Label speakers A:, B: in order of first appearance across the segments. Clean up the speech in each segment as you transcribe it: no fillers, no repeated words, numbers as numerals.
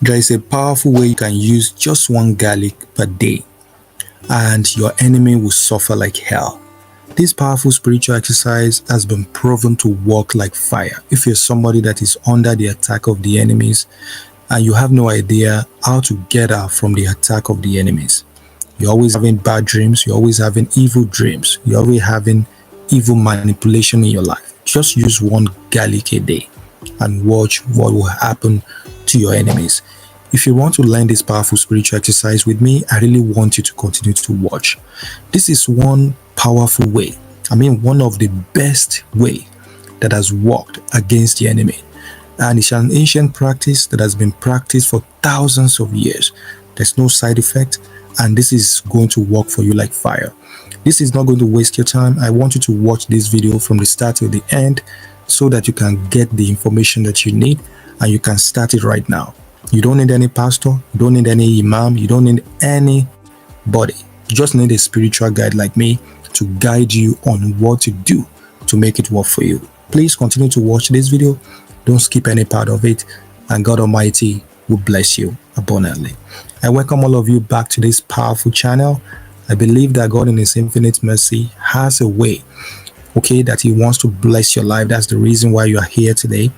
A: There is a powerful way you can use just one garlic per day and your enemy will suffer like hell. This powerful spiritual exercise has been proven to work like fire. If you're somebody that is under the attack of the enemies and you have no idea how to get out from the attack of the enemies, you're always having bad dreams, you're always having evil dreams, you're always having evil manipulation in your life, just use one garlic a day and watch what will happen to your enemies. If you want to learn this powerful spiritual exercise with me, I really want you to continue to watch. This is one powerful way, one of the best way that has worked against the enemy. And it's an ancient practice that has been practiced for thousands of years. There's no side effect, and this is going to work for you like fire. This is not going to waste your time. I want you to watch this video from the start to the end so that you can get the information that you need and you can start it right now. You don't need any pastor, you don't need any imam, you don't need anybody. You just need a spiritual guide like me to guide you on what to do to make it work for you. Please continue to watch this video. Don't skip any part of it, and God Almighty will bless you abundantly. I welcome all of you back to this powerful channel. I believe that God in His infinite mercy has a way, that He wants to bless your life. That's the reason why you are here today.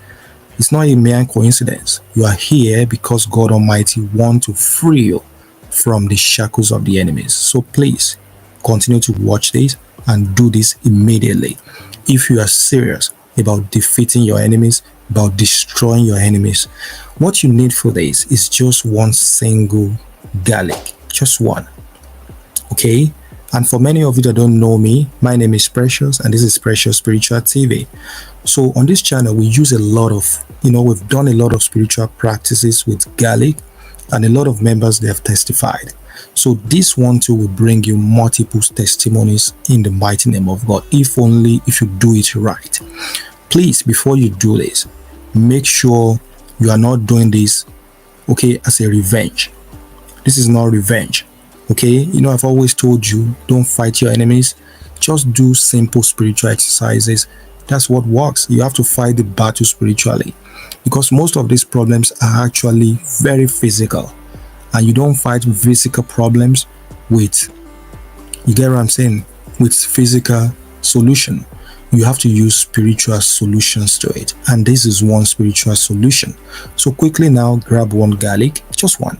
A: It's not a mere coincidence. You are here because God Almighty wants to free you from the shackles of the enemies. So please continue to watch this and do this immediately. If you are serious about defeating your enemies, about destroying your enemies, what you need for this is just one single garlic. Just one. Okay? And for many of you that don't know me, my name is Precious and this is Precious Spiritual TV. So on this channel, we use a lot of, we've done a lot of spiritual practices with garlic, and a lot of members, they have testified. So this one too will bring you multiple testimonies in the mighty name of God, if you do it right. Please, before you do this, make sure you are not doing this, as a revenge. This is not revenge. I've always told you, don't fight your enemies. Just do simple spiritual exercises. That's what works. You have to fight the battle spiritually, because most of these problems are actually very physical, and you don't fight physical problems with, you get what I'm saying, with physical solution. You have to use spiritual solutions to it, and this is one spiritual solution. So quickly now, grab one garlic, just one.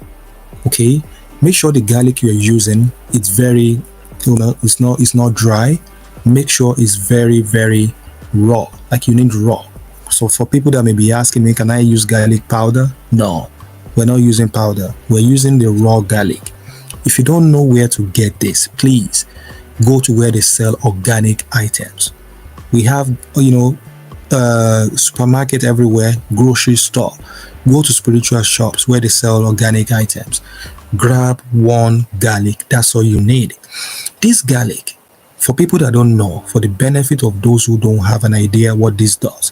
A: Make sure the garlic you're using, it's very, it's not dry. Make sure it's very, very raw, like you need raw. So for people that may be asking me, can I use garlic powder? No, we're not using powder. We're using the raw garlic. If you don't know where to get this, please go to where they sell organic items. We have, supermarket everywhere, grocery store. Go to spiritual shops where they sell organic items. Grab one garlic. That's all you need. This garlic, for people that don't know, for the benefit of those who don't have an idea what this does,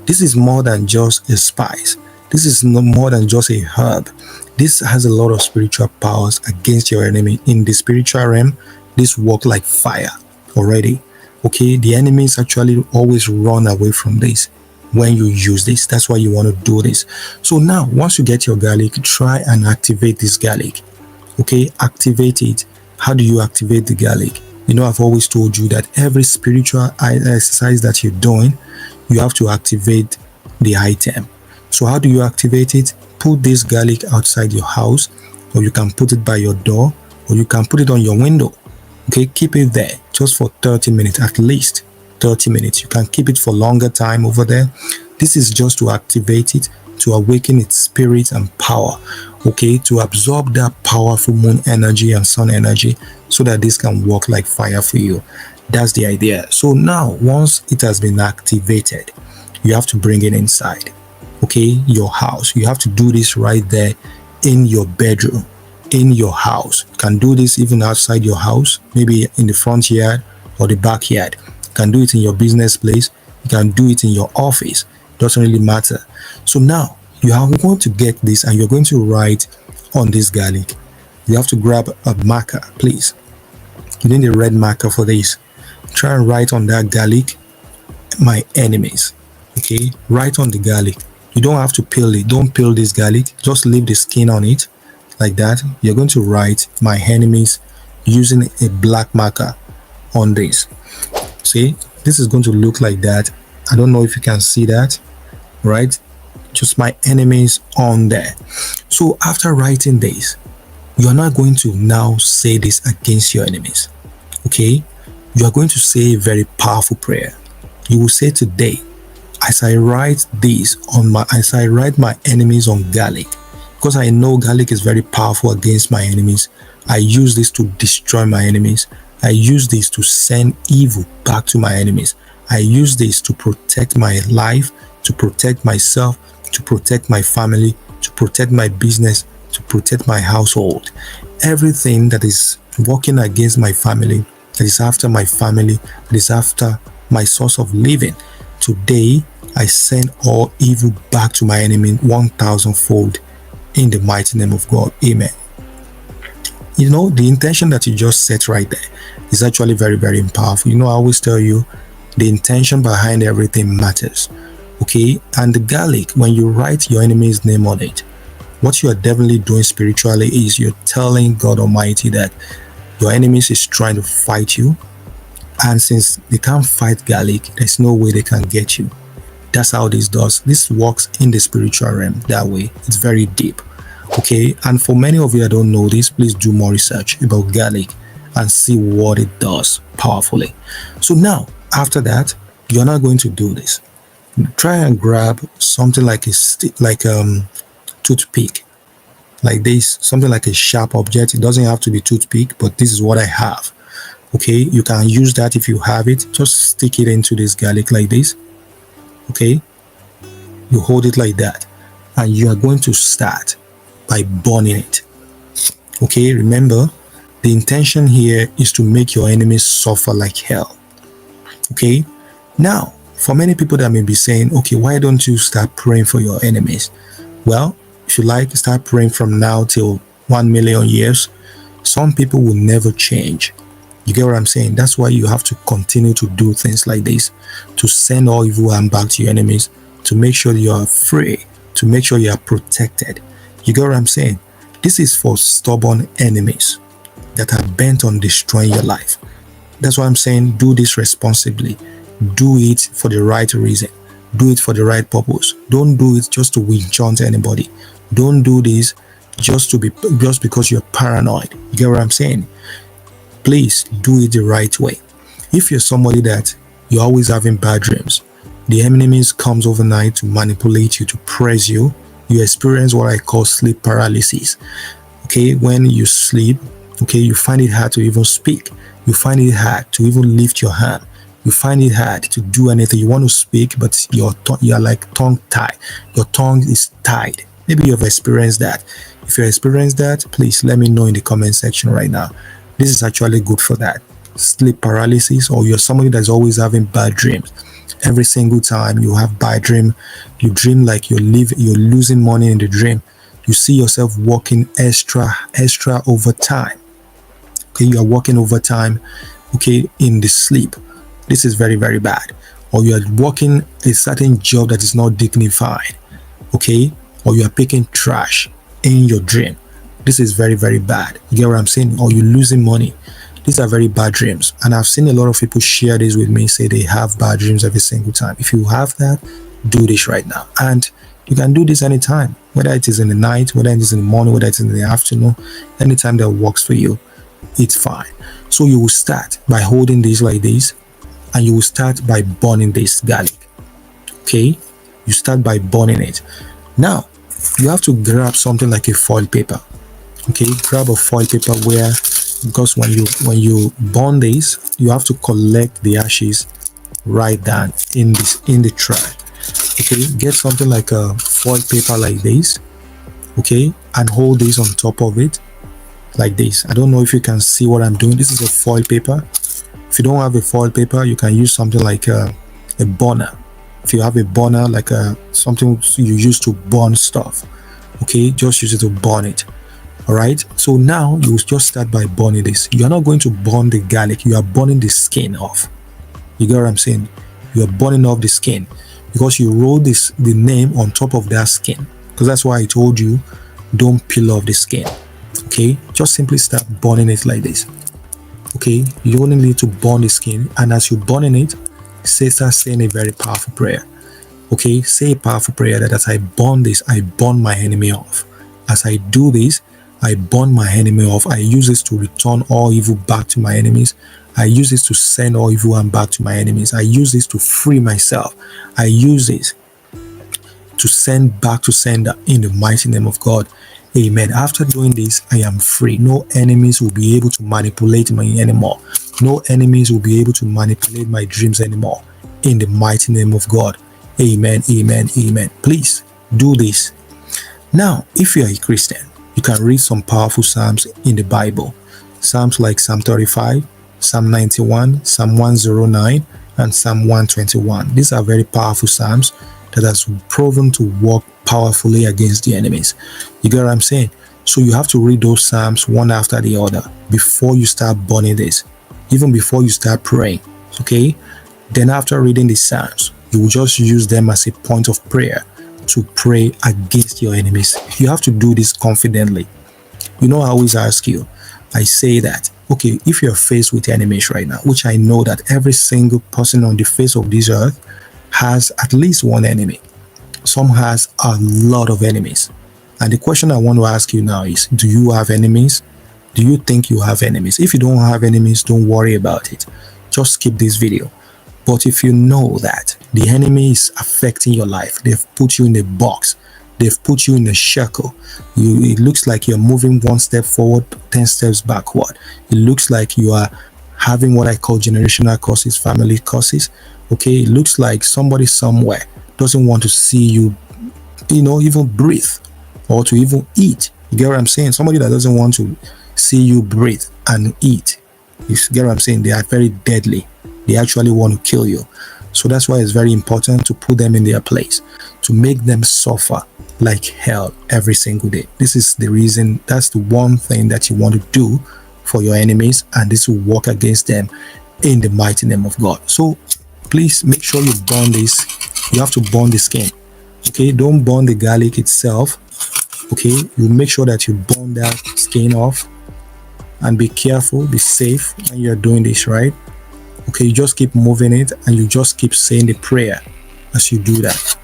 A: this is more than just a spice. This is no more than just a herb. This has a lot of spiritual powers against your enemy. In the spiritual realm, this works like fire already. The enemies actually always run away from this when you use this. That's why you want to do this. So now, once you get your garlic, try and activate this garlic. Activate it. How do you activate the garlic? I've always told you that every spiritual exercise that you're doing, you have to activate the item. So how do you activate it? Put this garlic outside your house, or you can put it by your door, or you can put it on your window. Keep it there just for 30 minutes, at least 30 minutes. You can keep it for longer time over there. This is just to activate it, to awaken its spirit and power, to absorb that powerful moon energy and sun energy, so that this can work like fire for you. That's the idea. So now, once it has been activated, you have to bring it inside, your house. You have to do this right there in your bedroom, in your house. You can do this even outside your house, maybe in the front yard or the backyard. You can do it in your business place. You can do it in your office. Doesn't really matter. So now you are going to get this, and you're going to write on this garlic. You have to grab a marker, please. You need a red marker for this. Try and write on that garlic, my enemies. Write on the garlic, You don't have to peel it. Don't peel this garlic. Just leave the skin on it like that. You're going to write my enemies using a black marker on this. See, this is going to look like that. I don't know if you can see that, right? Just my enemies on there. So after writing this, you are not going to now say this against your enemies. Okay, you are going to say a very powerful prayer. You will say, today, as I write my enemies on garlic, because I know garlic is very powerful against my enemies, I use this to destroy my enemies. I use this to send evil back to my enemies. I use this to protect my life, to protect myself, to protect my family, to protect my business, to protect my household. Everything that is working against my family, that is after my family, that is after my source of living, today I send all evil back to my enemy 1,000-fold in the mighty name of God. Amen. You know, the intention that you just set right there is actually very, very powerful. You know, I always tell you the intention behind everything matters. Okay, and the garlic, when you write your enemy's name on it, what you are definitely doing spiritually is you're telling God Almighty that your enemies is trying to fight you, and since they can't fight garlic, there's no way they can get you. That's how this does. This works in the spiritual realm that way. It's very deep. Okay, and for many of you that don't know this, please do more research about garlic and see what it does powerfully. So now, after that, you're not going to do this. Try and grab something like a toothpick, like this, something like a sharp object. It doesn't have to be toothpick, but this is what I have. Okay, you can use that if you have it. Just stick it into this garlic like this. Okay, you hold it like that, and you are going to start by burning it. Okay, remember, the intention here is to make your enemies suffer like hell. Okay, now for many people that may be saying, okay, why don't you start praying for your enemies? Well, if you like, start praying from now till 1 million years. Some people will never change. You get what I'm saying? That's why you have to continue to do things like this, to send all evil harm back to your enemies, to make sure you are free, to make sure you are protected. You get what I'm saying? This is for stubborn enemies that are bent on destroying your life. That's why I'm saying do this responsibly. Do it for the right reason. Do it for the right purpose. Don't do it just to enchant anybody. Don't do this just because you're paranoid. You get what I'm saying? Please do it the right way. If you're somebody that you're always having bad dreams, the enemies comes overnight to manipulate you, to press you, you experience what I call sleep paralysis. Okay, when you sleep, okay, you find it hard to even speak. You find it hard to even lift your hand. You find it hard to do anything. You want to speak, but you're like tongue tied. Your tongue is tied. Maybe you have experienced that. If you experienced that, please let me know in the comment section right now. This is actually good for that. Sleep paralysis, or you're somebody that's always having bad dreams. Every single time you have bad dream, you dream like you're losing money in the dream. You see yourself working extra overtime. Okay, you are working overtime, okay, in the sleep. This is very, very bad. Or you are working a certain job that is not dignified, okay, or you are picking trash in your dream. This is very, very bad. You get what I'm saying? Or you're losing money. These are very bad dreams, and I've seen a lot of people share this with me, say they have bad dreams every single time. If you have that, do this right now, and you can do this anytime, whether it is in the night, whether it is in the morning, whether it's in the afternoon, anytime that works for you, it's fine. So you will start by holding this like this, and you will start by burning this garlic. Okay, you start by burning it. Now you have to grab something like a foil paper. Okay, grab a foil paper where, because when you burn this, you have to collect the ashes right down in the tray. Okay, get something like a foil paper like this, okay, and hold this on top of it like this. I don't know if you can see what I'm doing. This is a foil paper. If you don't have a foil paper, you can use something like a burner. If you have a burner, like something you use to burn stuff, okay, just use it to burn it. All right, so now you just start by burning this. You are not going to burn the garlic, you are burning the skin off. You get what I'm saying? You are burning off the skin because you roll the name on top of that skin. Because that's why I told you, don't peel off the skin. Okay, just simply start burning it like this. Okay, you only need to burn the skin, and as you're burning it, start saying a very powerful prayer. Okay, say a powerful prayer that as I burn this, I burn my enemy off. As I do this, I burn my enemy off. I use this to return all evil back to my enemies. I use this to send all evil and back to my enemies. I use this to free myself. I use this to send back to sender in the mighty name of God. Amen. After doing this, I am free. No enemies will be able to manipulate me anymore. No enemies will be able to manipulate my dreams anymore. In the mighty name of God. Amen, amen, amen. Please do this. Now, if you are a Christian, you can read some powerful Psalms in the Bible. Psalms like Psalm 35, Psalm 91, Psalm 109, and Psalm 121. These are very powerful Psalms that has proven to work powerfully against the enemies. You get what I'm saying? So you have to read those Psalms one after the other before you start burning this, even before you start praying. Okay? Then after reading the Psalms, you will just use them as a point of prayer to pray against your enemies. You have to do this confidently. You know, I always ask you, I say that, okay, if you're faced with enemies right now, which I know that every single person on the face of this earth has at least one enemy. Some has a lot of enemies. And the question I want to ask you now is, do you have enemies? Do you think you have enemies? If you don't have enemies, don't worry about it. Just skip this video. But if you know that the enemy is affecting your life, they've put you in a box, they've put you in a shackle, it looks like you're moving one step forward, 10 steps backward. It looks like you are having what I call generational curses, family curses. Okay, it looks like somebody somewhere doesn't want to see you, even breathe or to even eat. You get what I'm saying? Somebody that doesn't want to see you breathe and eat. You get what I'm saying? They are very deadly. They actually want to kill you. So that's why it's very important to put them in their place, to make them suffer like hell every single day. This is the reason, that's the one thing that you want to do for your enemies, and this will work against them in the mighty name of God. So please make sure you burn this. You have to burn the skin. Okay, don't burn the garlic itself. Okay, you make sure that you burn that skin off, and be careful, be safe when you're doing this, right? Okay, you just keep moving it, and you just keep saying the prayer as you do that.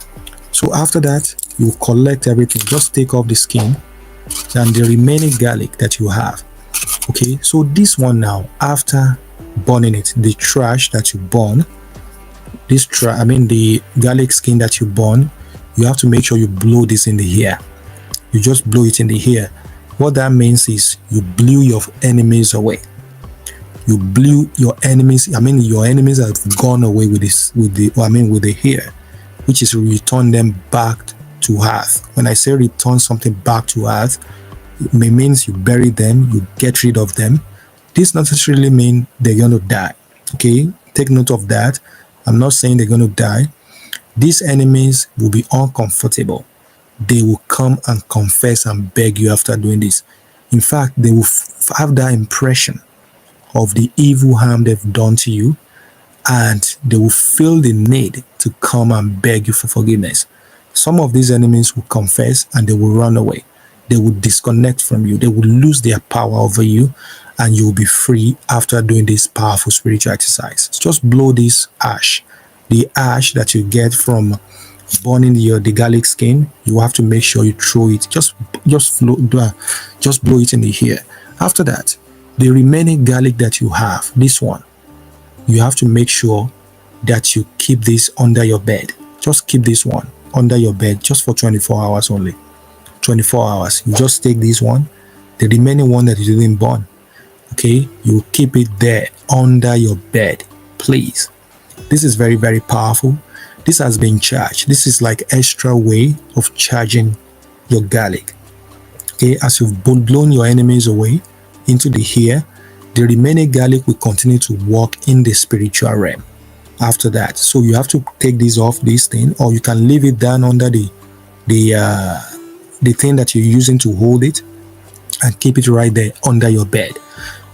A: So after that, you collect everything. Just take off the skin and the remaining garlic that you have. Okay, so this one now, after burning it, the trash that you burn, the garlic skin that you burn, you have to make sure you blow this in the air. You just blow it in the air. What that means is you blew your enemies away. You blew your enemies. Your enemies have gone away with the hair, which is return them back to earth. When I say return something back to earth, it means you bury them, you get rid of them. This not necessarily mean they're going to die. Okay, take note of that. I'm not saying they're going to die. These enemies will be uncomfortable. They will come and confess and beg you after doing this. In fact, they will have that impression of the evil harm they've done to you, and they will feel the need to come and beg you for forgiveness. Some of these enemies will confess and they will run away. They will disconnect from you. They will lose their power over you, and you will be free after doing this powerful spiritual exercise. Just blow this ash. The ash that you get from burning the garlic skin, you have to make sure you throw it. Just blow it in the air. After that, the remaining garlic that you have, this one, you have to make sure that you keep this under your bed. Just keep this one under your bed just for 24 hours only. 24 hours. You just take this one, the remaining one that you didn't burn. Okay, you keep it there under your bed, please. This is very, very powerful. This has been charged. This is like extra way of charging your garlic. Okay, as you've blown your enemies away into the air, the remaining garlic will continue to work in the spiritual realm after that. So you have to take this off, this thing, or you can leave it down under the thing that you're using to hold it, and keep it right there under your bed.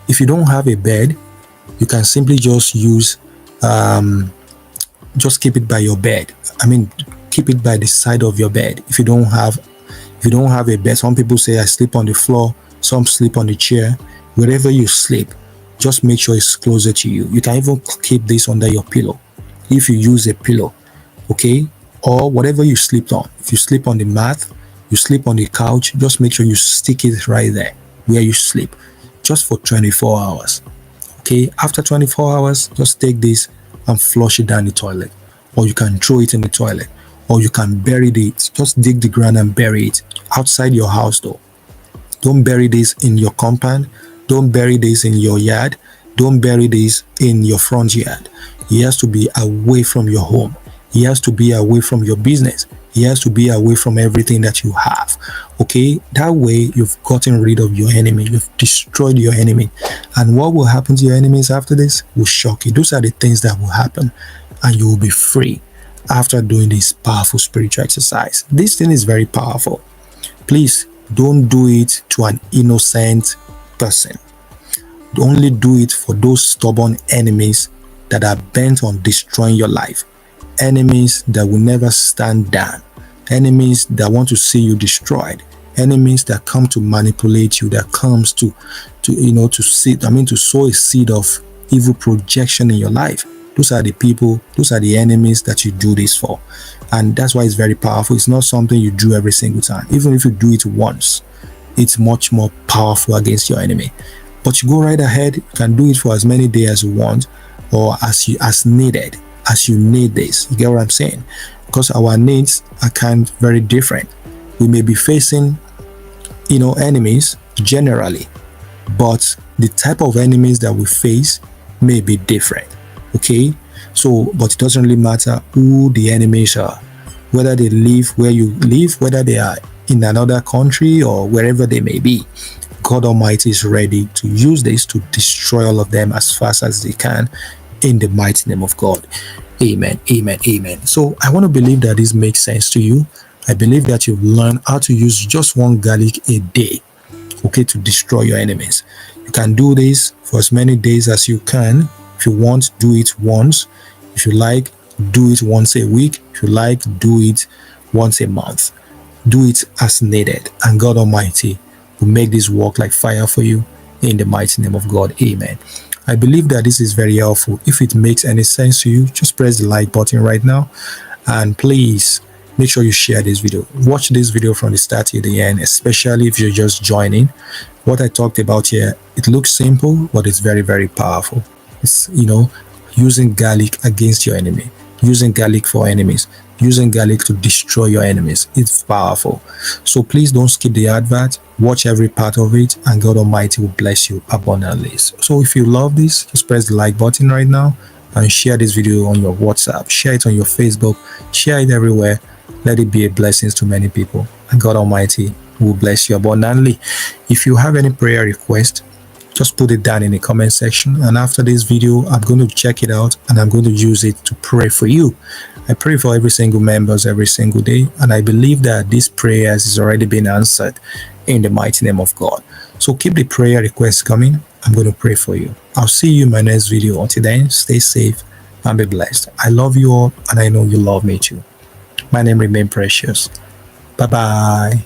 A: If you don't have a bed, you can simply just use just keep it by your bed. I mean, keep it by the side of your bed. If you don't have a bed, some people say I sleep on the floor, some sleep on the chair. Wherever you sleep, just make sure it's closer to you. You can even keep this under your pillow if you use a pillow, okay? Or whatever you sleep on. If you sleep on the mat, you sleep on the couch, just make sure you stick it right there where you sleep, just for 24 hours. Okay, after 24 hours, just take this and flush it down the toilet, or you can throw it in the toilet, or you can bury it. Just dig the ground and bury it outside your house though. Don't bury this in your compound. Don't bury this in your yard. Don't bury this in your front yard. It has to be away from your home. It has to be away from your business. It has to be away from everything that you have. Okay, that way you've gotten rid of your enemy. You've destroyed your enemy. And what will happen to your enemies after this will shock you. Those are the things that will happen, and you will be free after doing this powerful spiritual exercise. This thing is very powerful. Please don't do it to an innocent person. Only do it for those stubborn enemies that are bent on destroying your life. Enemies that will never stand down. Enemies that want to see you destroyed. Enemies that come to manipulate you, that comes to sow a seed of evil projection in your life. Those are the people, those are the enemies that you do this for. And that's why it's very powerful. It's not something you do every single time. Even if you do it once, it's much more powerful against your enemy. But you go right ahead, you can do it for as many days as you want, or as needed, as you need this. You get what I'm saying? Because our needs are kind of very different. We may be facing, enemies generally, but the type of enemies that we face may be different. Okay? So, but it doesn't really matter who the enemies are, whether they live where you live, whether they are in another country or wherever they may be. God Almighty is ready to use this to destroy all of them as fast as they can, in the mighty name of God. Amen, amen, amen. So I want to believe that this makes sense to you. I believe that you've learned how to use just one garlic a day, okay, to destroy your enemies. You can do this for as many days as you can. If you want, do it once. If you like, do it once a week. If you like, do it once a month. Do it as needed, and God Almighty will make this work like fire for you, in the mighty name of God. Amen. I believe that this is very helpful. If it makes any sense to you, just press the like button right now, and please make sure you share this video. Watch this video from the start to the end, especially if you're just joining. What I talked about here, it looks simple, but it's very, very powerful. It's, using garlic against your enemy, using garlic for enemies, using garlic to destroy your enemies. It's powerful. So please don't skip the advert. Watch every part of it, and God Almighty will bless you abundantly. So if you love this, just press the like button right now and share this video on your WhatsApp. Share it on your Facebook. Share it everywhere. Let it be a blessing to many people, and God Almighty will bless you abundantly. If you have any prayer request, just put it down in the comment section, and after this video I'm going to check it out and I'm going to use it to pray for you. I pray for every single members every single day, and I believe that this prayers is already been answered in the mighty name of God. So keep the prayer requests coming. I'm going to pray for you. I'll see you in my next video. Until then, stay safe and be blessed. I love you all, and I know you love me too. My name remains Precious. Bye bye.